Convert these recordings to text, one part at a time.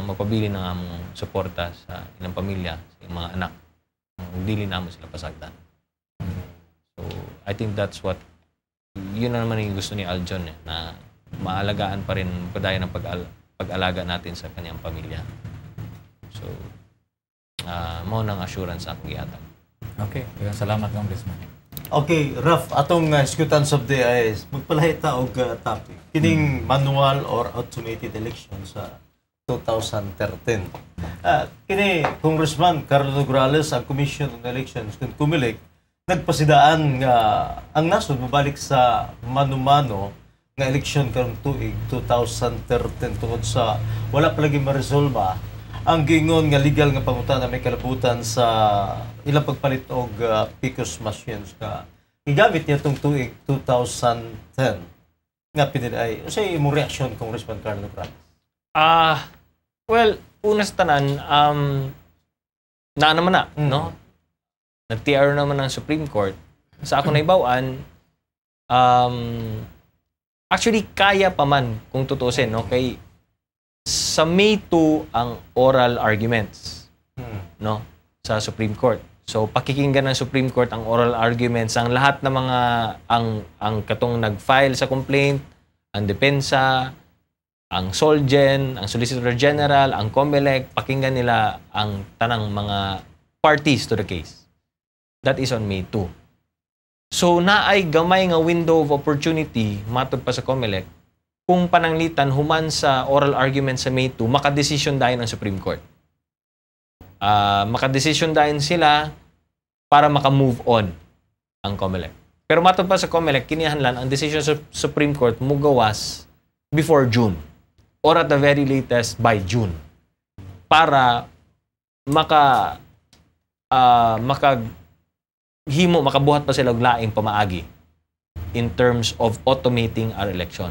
mapabili ng among suporta sa ilang pamilya, sa ilang mga anak. Dili namo sila pasagdan. So, I think that's what, yun na naman yung gusto ni Aljon na maalagaan pa rin padayon ng pag-alaga natin sa kanyang pamilya. So, mo nang assurance akong gihatag. Okay, salamat Congressman. Okay, Raf, atong iskutan sab di ay magpalahita og topic. Kining manual or automated election sa 2013. Kini Congressman Carlo Nograles ang Commission on Elections kung kumilik nagpasidaan nga ang nasod mobalik sa mano-mano nga eleksyon karong tuig 2013 tungod sa wala pa lagi ma-resolba ang gingon nga legal nga pangutana may kalabutan sa ilang pagpalit og PCOS machines nga gigamit niya tong tuig 2010 nga pinilay. Unsay imong reaksyon Congressman Carlo Nograles? Well, una sa tanan, na naman na, no? Nag-TR naman ng Supreme Court. Sa ako naibawaan, actually, kaya pa man kung tutusin, no? Kay sa May 2 ang oral arguments, no? Sa Supreme Court. So, pakikinggan ng Supreme Court ang oral arguments, ang lahat ng mga, ang katong nag-file sa complaint, ang depensa, ang Solgen, ang Solicitor General, ang COMELEC, pakinggan nila ang tanang mga parties to the case. That is on May 2. So, naay gamay nga window of opportunity, matod pa sa COMELEC, kung pananglitan human sa oral argument sa May 2, makadesisyon dahil ng Supreme Court. Makadesisyon dahil sila para makamove on ang COMELEC. Pero matod pa sa COMELEC, kinihanlan ang decision sa Supreme Court mugawas before June or at the very latest by June para makabuhat pa sila og laing pamaagi in terms of automating our election.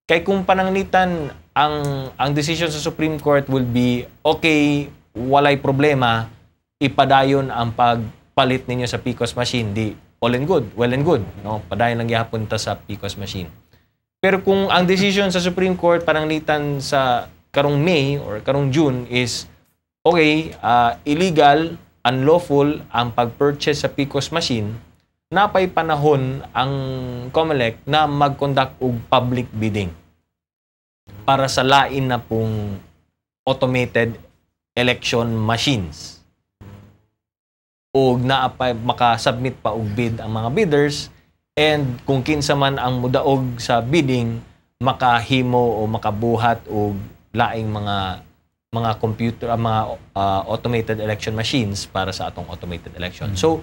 Kay kung pananglitan ang decision sa Supreme Court will be okay, walay problema, ipadayon ang pagpalit ninyo sa PCOS machine, di all and good, well and good, no? Padayon lang gihapon ta sa PCOS machine. Pero kung ang decision sa Supreme Court pananglitan sa karong May or karong June is okay, illegal, unlawful ang pag-purchase sa PCOS machine, napay panahon ang COMELEC na mag-conduct og public bidding para sa lain na pong automated election machines. O naapay makasubmit pa og bid ang mga bidders. And kung kinsa man ang mudaog sa bidding, makahimo o makabuhat o laing mga computer, mga automated election machines para sa atong automated election. So,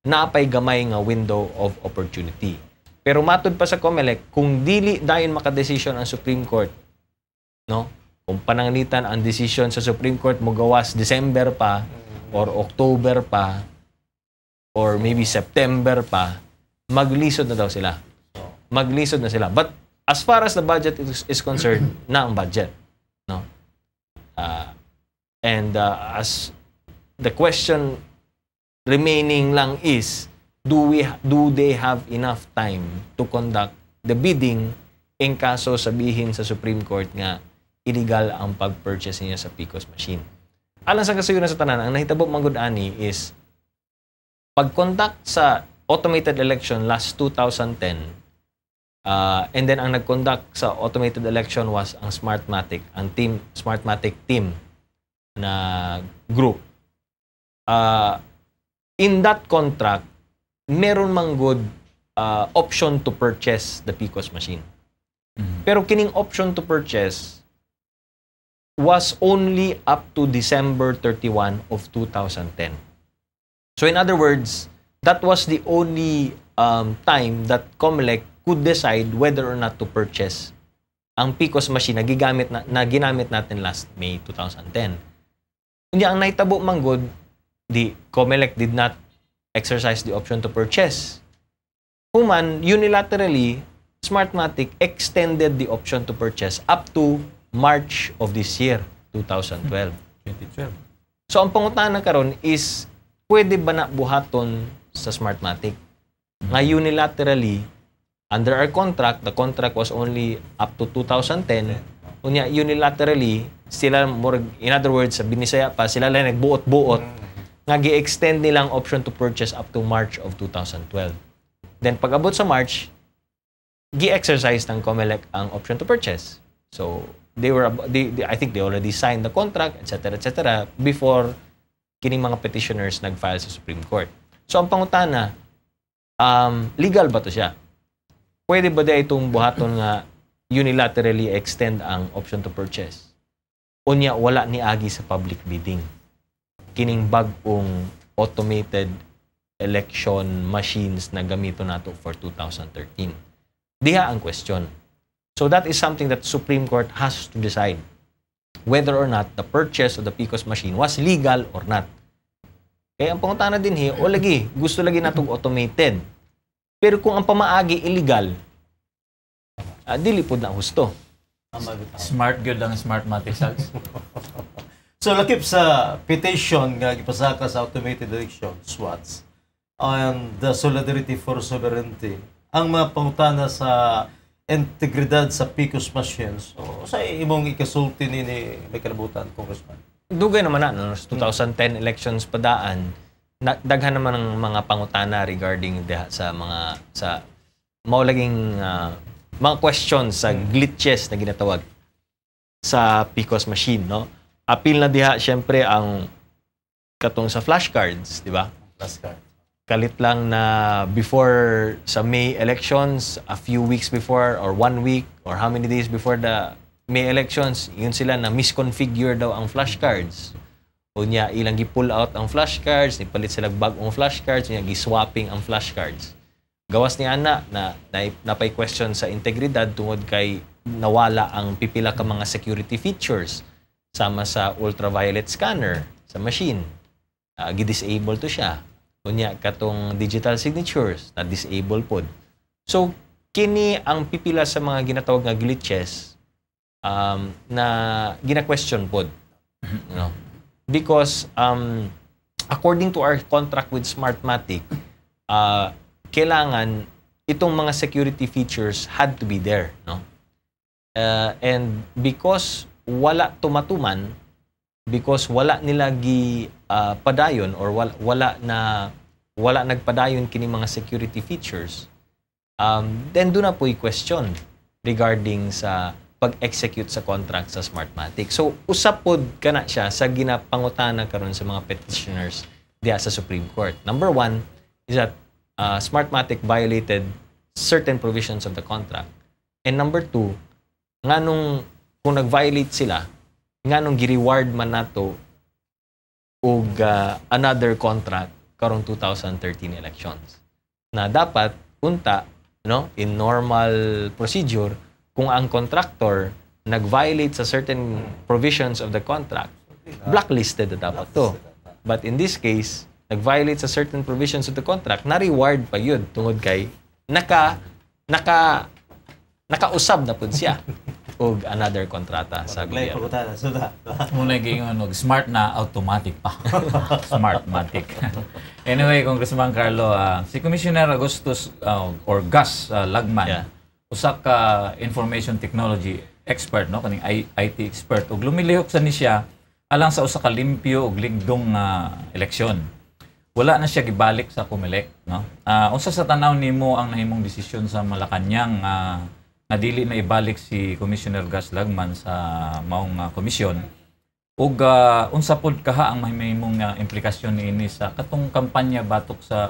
naapay gamay nga window of opportunity. Pero matod pa sa COMELEC, kung dili dayon makadesisyon ang Supreme Court, no? Kung pananglitan ang decision sa Supreme Court mo gawas December pa or October pa or maybe September pa, maglisod na daw sila. Maglisod na sila. But as far as the budget is concerned, na ang budget. No? As the question remaining lang is, do they have enough time to conduct the bidding in kaso sabihin sa Supreme Court nga illegal ang pag-purchase niya sa PCOS machine. Alang sa kasayunan sa tanan, ang nahitabo manggod ani is pag-conduct sa automated election last 2010, and then ang nag-conduct sa automated election was ang Smartmatic, ang Smartmatic team na group. In that contract, meron mang good option to purchase the PCOS machine. Pero kining option to purchase was only up to December 31 of 2010. So in other words, that was the only time that COMELEC could decide whether or not to purchase ang PCOS machine na ginamit natin last May 2010. Kunya ang nahitabo manggod, the COMELEC did not exercise the option to purchase. Human, unilaterally, Smartmatic extended the option to purchase up to March of this year, 2012. So ang pangutana karon is, pwede ba na buhaton sa Smartmatic? Nga unilaterally, under our contract, the contract was only up to 2010, Unya unilaterally sila in other words sa Binisaya pa sila lang nagbuot-buot nga gi-extend nilang option to purchase up to March of 2012. Then pag-abot sa March, gi-exercise ng COMELEC ang option to purchase. So I think they already signed the contract, etc. before kining mga petitioners nag-file sa Supreme Court. So ang pangutana, legal ba to siya? Pwede ba di itong buhaton nga unilaterally extend ang option to purchase? Unya wala ni agi sa public bidding. Kining bag-ong automated election machines na gamito nato for 2013. Diha ang question. So that is something that Supreme Court has to decide whether or not the purchase of the PCOS machine was legal or not. Kaya ang pangutana din gusto lagi natong automated. Pero kung ang pamaagi illegal, dili pod na husto. Smart good ang smart mathematics. So lakip sa petition nga gipasaka sa automated election SWATs and the Solidarity for Sovereignty, ang mga pangutana sa integridad sa PCOS machines, so sa imong ikasulti ni may kalabutan, Congressman? Dugay naman na, no? 2010 elections padaan, daghan naman ng mga pangutana regarding sa maulaging mga questions sa glitches na ginatawag sa PCOS machine, no? Appeal na diha syempre ang katong sa flashcards, di ba? Flashcard. Kalit lang na before sa May elections, a few weeks before or 1 week or how many days before the May elections, yun sila na misconfigure daw ang flashcards. Unya ilang gi-pull out ang flashcards, ipalit sila bag-ong flashcards, unya gi-swapping ang flashcards. Gawas ni ana na napay question sa integridad tungod kay nawala ang pipila ka mga security features sama sa ultraviolet scanner sa machine. Gi-disable to siya. Unya katong digital signatures na disable pod. So kini ang pipila sa mga ginatawag nga glitches na gina-question pod. You know? Because according to our contract with Smartmatic, kailangan itong mga security features had to be there, no? And because wala tumatuman, because wala nila padayon or wala nagpadayon kini mga security features, then doon na po i-question regarding sa pag-execute sa contract sa Smartmatic. So usap pod kana siya sa ginapangutana karon sa mga petitioners diha sa Supreme Court. Number one is that Smartmatic violated certain provisions of the contract. And number two, kung nag-violate sila, nganong gi-reward man nato og another contract karong 2013 elections. Na dapat unta, no, in normal procedure, kung ang contractor nag-violate sa certain provisions of the contract, blacklisted na dapat to. But in this case, nag-violate sa certain provisions of the contract, na-reward pa yun tungod kay nakausab na pud siya og another kontrata sa gobyerno. Muna gingon smart na automatic pa. Smartmatic. Anyway, Congressman Carlo, si Commissioner Augustus or Gus Lagman, usa ka information technology expert, no, kaning IT expert, ug lumilihok sa ni siya alang sa usa ka limpyo ug ligdong eleksyon. Wala na siya gibalik sa COMELEC, no? Unsa sa tanaw nimo ang nahimong desisyon sa Malacañang na dili na ibalik si Commissioner Gus Lagman sa maong komisyon? Ug unsa pod kaha ang mahimong implikasyon niini sa katong kampanya batok sa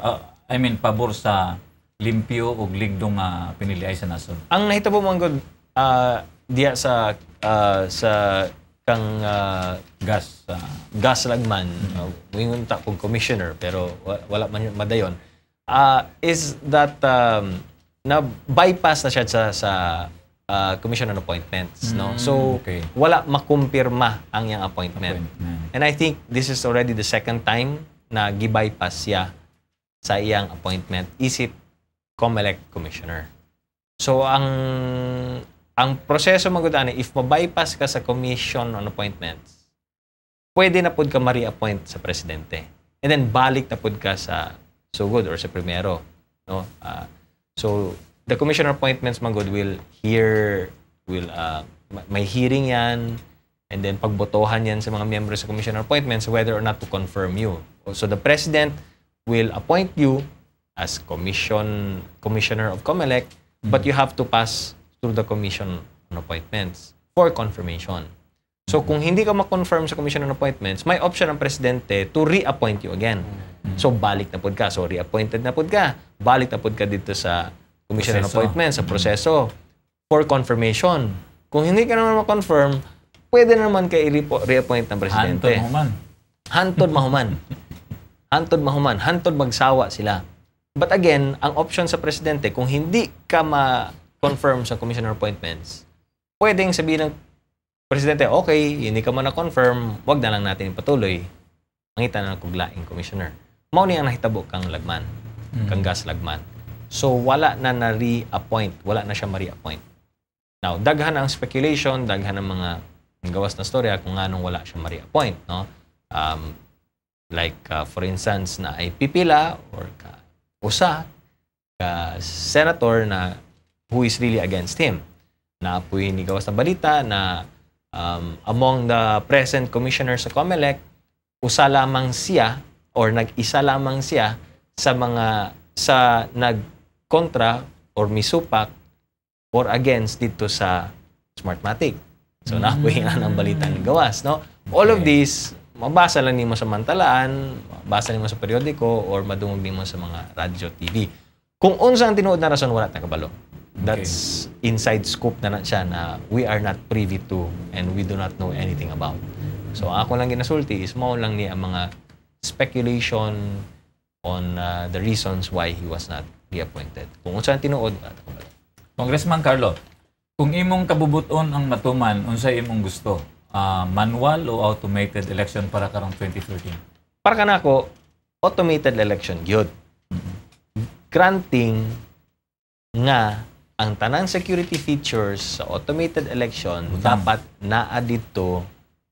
pabor sa limpyo ug ligdong piniliay sa nasod? Ang nahitabo man gud diya sa kang Gus Lagman, wingon ta kung commissioner pero wala man madayon, is that na bypass na siya sa commission on appointments, no? So wala makumpirma ang iyang appointment. And I think this is already the second time na gi-bypass siya sa iyang appointment isip COMELEC commissioner. So ang proseso magud-ani, if ma-bypass ka sa commission on appointments, pwede na pud ka ma-reappoint sa presidente. And then balik na pud ka sa sugod or sa primero, no? So the commission on appointments magud will may hearing yan, and then pagbotohan yan sa mga members sa commissioner appointments whether or not to confirm you. So the president will appoint you as commissioner of COMELEC, but you have to pass through the commission on appointments for confirmation. So kung hindi ka ma-confirm sa commission on appointments, may option ang presidente to reappoint you again. So balik na pod ka. So reappointed na pod ka. Balik na pod ka dito sa commission on appointments, sa proseso for confirmation. Kung hindi ka naman ma-confirm, pwede naman kayo reappoint ng presidente. Hantod mahuman. Hantod mahuman. Hantod magsawa sila. But again, ang option sa presidente, kung hindi ka ma-confirm sa commissioner appointments, pwedeng sabihin ng presidente, okay, hindi ka man na-confirm, wag na lang natin ipatuloy. Mangita na ng kuglaing commissioner. Mao ni ang nahitabo kang lagman, kang gas lagman. So, wala na na-reappoint. Wala na siya ma-reappoint. Now, daghan ang speculation, daghan ang mga gawas na storya kung anong wala siya ma-reappoint. No? For instance, na ay pipila or usa ka senator na who is really against him. Na apoy ni gawas na balita na among the present commissioners sa COMELEC, usa lamang siya or nag-isa lamang siya sa nag-kontra or misupak or against dito sa Smartmatic. So, napoy na ng balita ni gawas. No? All of these, mabasa lang nimo sa mantalaan, mabasa nimo sa periodiko, or madungog nimo sa mga radyo, TV. Kung unsa ang tinuod na rason, wala na kabalo. That's inside scoop na siya na we are not privy to and we do not know anything about. So, ako lang ginasulti is mao lang ni ang mga speculation on the reasons why he was not reappointed. Kung unsa ang tinuod, wala na kabalo. Congressman Carlo, kung imong kabubuton ang matuman, unsa imong gusto? Manual o automated election para karong 2013? Para kanako, automated election gyud. Granting nga ang tanang security features sa automated election dapat naa dito,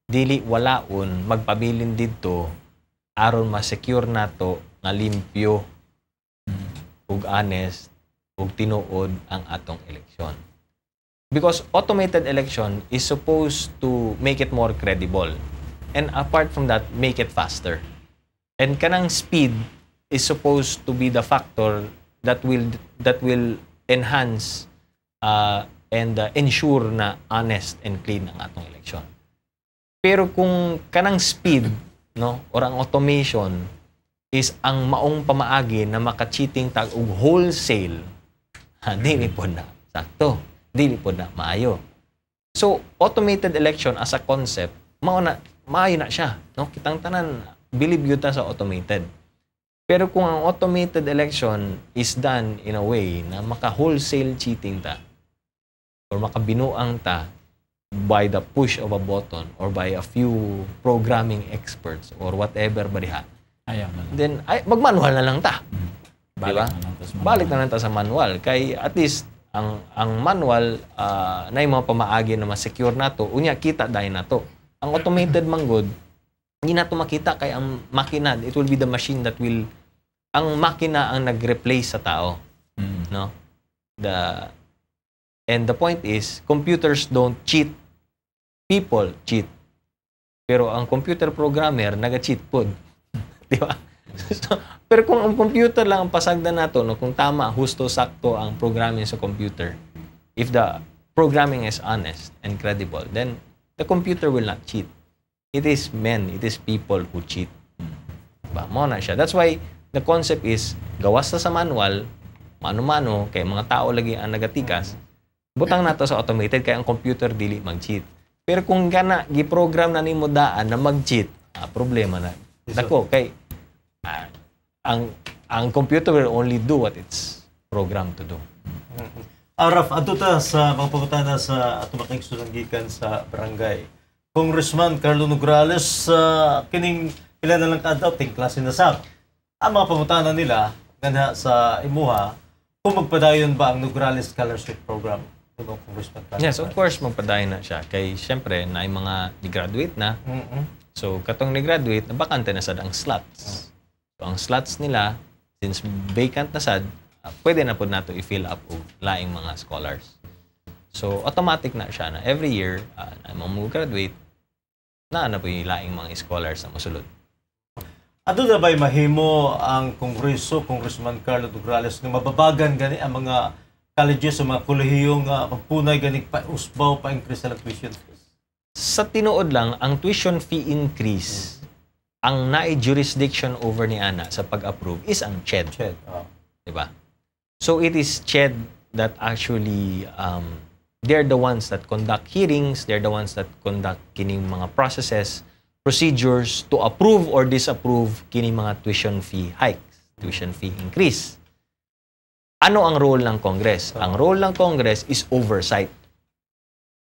dili walaon magpabilin dito aron ma-secure nato nga limpyo ug honest ug tinuod ang atong eleksyon. Because automated election is supposed to make it more credible. And apart from that, make it faster. And kanang speed is supposed to be the factor that will enhance and ensure na honest and clean ang atong election. Pero kung kanang speed, no, or ang automation is ang maong pamaagi na maka-cheating tag og wholesale, dili po na sakto. Dili po na maayo. So, automated election as a concept, maayo na siya. No? Kitang tanan, believe yun ta sa automated. Pero kung ang automated election is done in a way na maka-wholesale cheating ta or makabinuang ta by the push of a button or by a few programming experts or whatever bariha, then mag-manual na lang ta. Diba? Balik na lang ta sa manual. Kay at least ang manual na yung mga pamaagi na ma-secure nato, unya kita dahil nato. Ang automated manggod, hindi nato makita kay ang makina, it will be the machine that will, ang makina ang nag-replace sa tao. No? And the point is, computers don't cheat. People cheat. Pero ang computer programmer, naga-cheat po. Di ba? Pero kung ang computer lang ang pasagdan nato, no, kung tama, husto, sakto ang programming sa computer, if the programming is honest and credible, then the computer will not cheat. It is people who cheat. Diba? Mo na siya. That's why the concept is, gawas sa manual, mano-mano, kay mga tao lagi ang nagatikas, butang nato sa automated, kaya ang computer dili mag-cheat. Pero kung gana, giprogram na ni mo daan na mag-cheat, problema na. Dako, kay ang computer will only do what it's programmed to do. Raf, ato ta sa mga pangutana sa ato makigsulanggikan sa barangay. Congressman Carlo Nograles, kining ilan na lang kadlaw ting klase na sab. Ang mga pangutana nila ganha sa imuha, kung magpadayon ba ang Nograles Scholarship Program? Congressman Carlo. Yes, of course magpadayon na siya. Kay syempre na yung mga ni-graduate na. So katong ni-graduate, nabakante na sad ang slots. So, ang slots nila, since vacant na sad, pwede na po nato i-fill up o laing mga scholars. So automatic na siya na every year na mag-graduate na po yung laing mga scholars na masulod. Ato na ba'y mahimo ang Kongreso, Congressman Carlo Dugrales, nga mababagan gani ang mga colleges o mga kolehiyo nga magpunay gani pa-usbaw, pa-increase sa tuition fees? Sa tinuod lang, ang tuition fee increase, ang jurisdiction over ni Ana sa pag-approve is ang CHED. CHED. Diba? So it is CHED that actually, they're the ones that conduct hearings, they're the ones that conduct kining mga processes, procedures to approve or disapprove kining mga tuition fee hikes, tuition fee increase. Ano ang role ng Congress? Ang role ng Congress is oversight.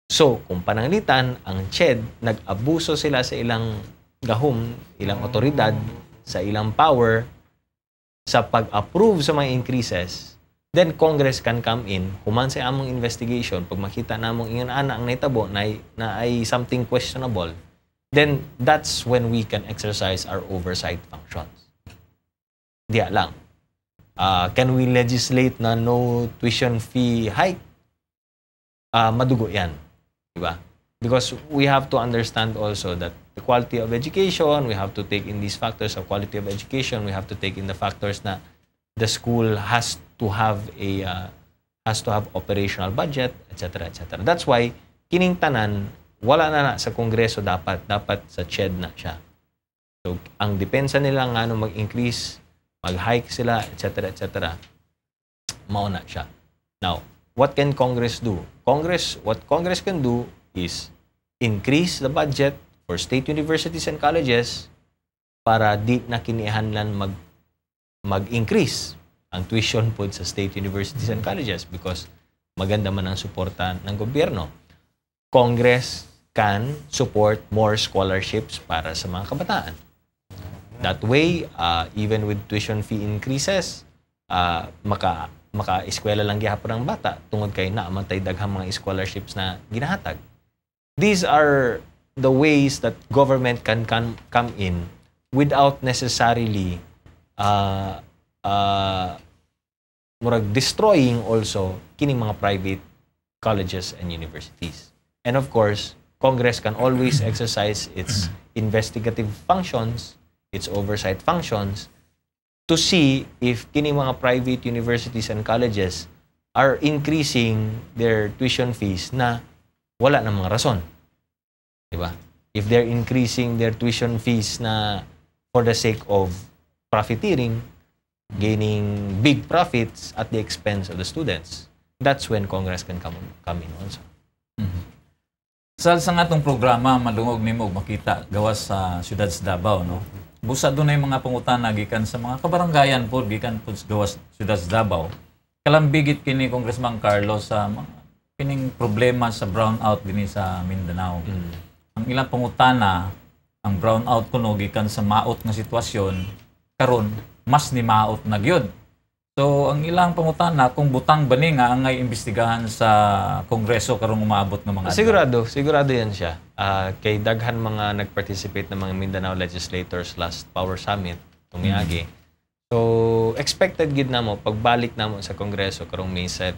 So, kung pananglitan, ang CHED, nag-abuso sila sa ilang gahom, ilang otoridad, sa ilang power, sa pag-approve sa mga increases, then Congress can come in, human sa among investigation, pag makita namong ingon ana ang naitabo na ay something questionable, then that's when we can exercise our oversight functions. Diya lang. Can we legislate na no tuition fee hike? Madugo yan. Diba? Because we have to understand also that the quality of education, we have to take in these factors of quality of education, we have to take in the factors na the school has to have operational budget, etc., etc. That's why kining tanan wala na sa Kongreso, dapat sa CHED na siya. So ang depensa nila nga mag-increase, mag-hike sila, etc., etc. Mauna siya. Now, what can Congress do? What Congress can do is increase the budget for state universities and colleges para di na kinihanlan mag-increase ang tuition po sa state universities and colleges because maganda man ang suporta ng gobyerno. Congress can support more scholarships para sa mga kabataan. That way, even with tuition fee increases, maka-eskwela lang gihapon ang bata tungod kay naamantay daghang mga scholarships na ginahatag. These are the ways that government can come in without necessarily destroying also kining mga private colleges and universities. And of course, Congress can always exercise its investigative functions, its oversight functions, to see if kining mga private universities and colleges are increasing their tuition fees na wala ng mga rason. Diba? If they're increasing their tuition fees na for the sake of profiteering, gaining big profits at the expense of the students, that's when Congress can come in also. Sa nga itong programa, malungog nimo makita gawas sa siyudad sa Davao, no? Busa doon ay mga pangutana gikan sa mga kabaranggayan po, gikan po gawas siyudad sa Davao. Kalambigit kini Congressman Carlo sa mga kining problema sa brownout dinhi sa Mindanao. Ang ilang pangutana, ang brownout kuno gikan sa maot nga sitwasyon, karon mas ni maot na gyud. So ang ilang pangutana kung butang bani nga angay imbestigahan sa Kongreso karong umaabot ng mga sigurado yan siya. Kay daghan mga nag-participate ng mga Mindanao legislators last Power Summit tumiagi. So expected gid namo pagbalik namo sa Kongreso karong May 7